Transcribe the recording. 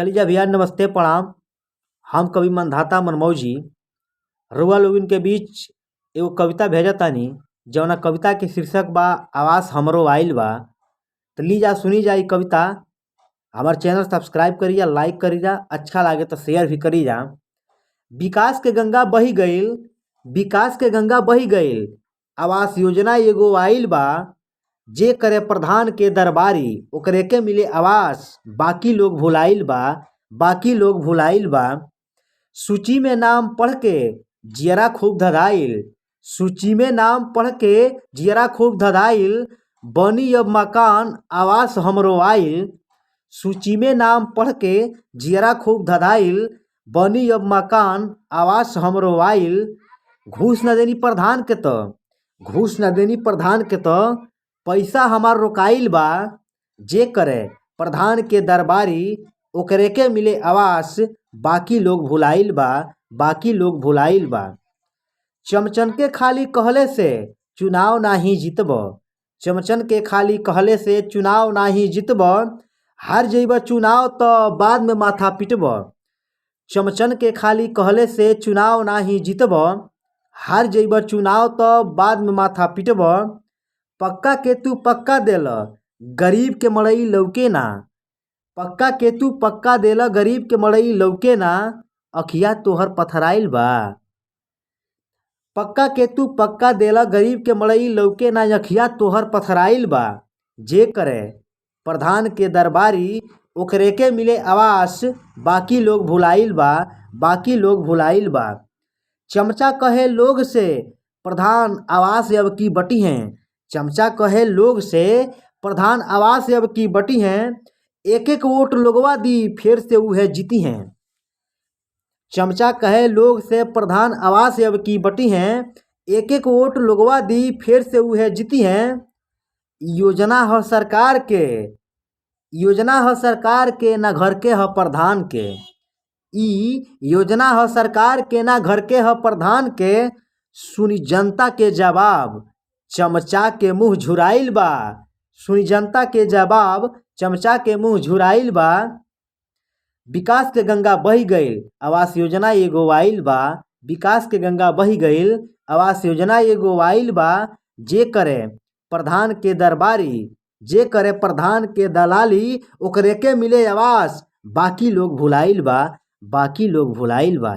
चलिए जा भैया, नमस्ते प्रणाम। हम कवि मंधाता मनमौजी जी रउआ लोगन के बीच एगो कविता भेजा तानी, जौना कविता के शीर्षक बा आवास हमरो आइल बा। तो ली जा सुनी जा ई कविता। हमार चैनल सब्सक्राइब करी जा, लाइक करी जा, अच्छा लागे तो शेयर भी करी जा। विकास के गंगा बही गईल, विकास के गंगा बही गईल, आवास योजना एगो आइल बा। जे करे प्रधान के दरबारी ओकरे के मिले आवास, बाकी लोग भुलाइल बा, बाकी लोग भुलाइल बा। सूची में नाम पढ़ के जियरा खूब धधाइल, सूची में नाम पढ़ के जियरा खूब धधाइल, बनी अब मकान आवास हमरो आइल। सूची में नाम पढ़ के जियरा खूब धधाइल, बनी अब मकान आवास हमरो आइल। घूस न देनी प्रधान के तो, घूस न देनी प्रधान के तो, पैसा हमार रोकाइल बा। जे करे प्रधान के दरबारी ओकरे के मिले आवास, बाकी लोग भुलाइल बा, बाकी लोग भुलाइल बा। चमचन के खाली कहले से चुनाव नाही जीतब, चमचन के खाली कहले से चुनाव नाही जीतब, हार जइब चुनाव तो बाद में माथा पिटब। चमचन के खाली कहले से चुनाव नाही जीतब, हार जइब चुनाव तो बाद में माथा पिटब। पक्का के तू पक्का देल गरीब के मड़ई लौके ना, पक्का के तू पक्का देल गरीब के मड़ई लौके ना, अखिया तोहर पथराइल बा। पक्का के तू पक्का देल गरीब के मड़ई लौके ना, अखिया तोहर पथराइल बा। जे करे प्रधान के दरबारी ओकरे के मिले आवास, बाकी लोग भुलाइल बा, बाकी लोग भुलाइल बा। चमचा कहे लोग से प्रधान आवास अब की बटी हैं, चमचा कहे लोग से प्रधान आवास अब की बटी हैं, एक एक वोट लोगवा दी फिर से उहे जीती हैं। चमचा कहे लोग से प्रधान आवास अब की बटी हैं, एक एक वोट लोगवा दी फिर से उहे जीती हैं। योजना ह सरकार के, योजना ह सरकार के ना घर के ह प्रधान के, ई योजना ह सरकार के ना घर के ह प्रधान के। सुनी जनता के जवाब चमचा के मुंह झुराइल बा, सुनी जनता के जवाब चमचा के मुंह झुराइल बा। विकास के गंगा बही गईल आवास योजना एगो आइल बा, विकास के गंगा बही गईल आवास योजना एगो आइल बा। जे करे प्रधान के दरबारी, जे करे प्रधान के दलाली ओकरे के मिले आवास, बाकी लोग भुलाइल बा, बाकी लोग भुलाइल बा।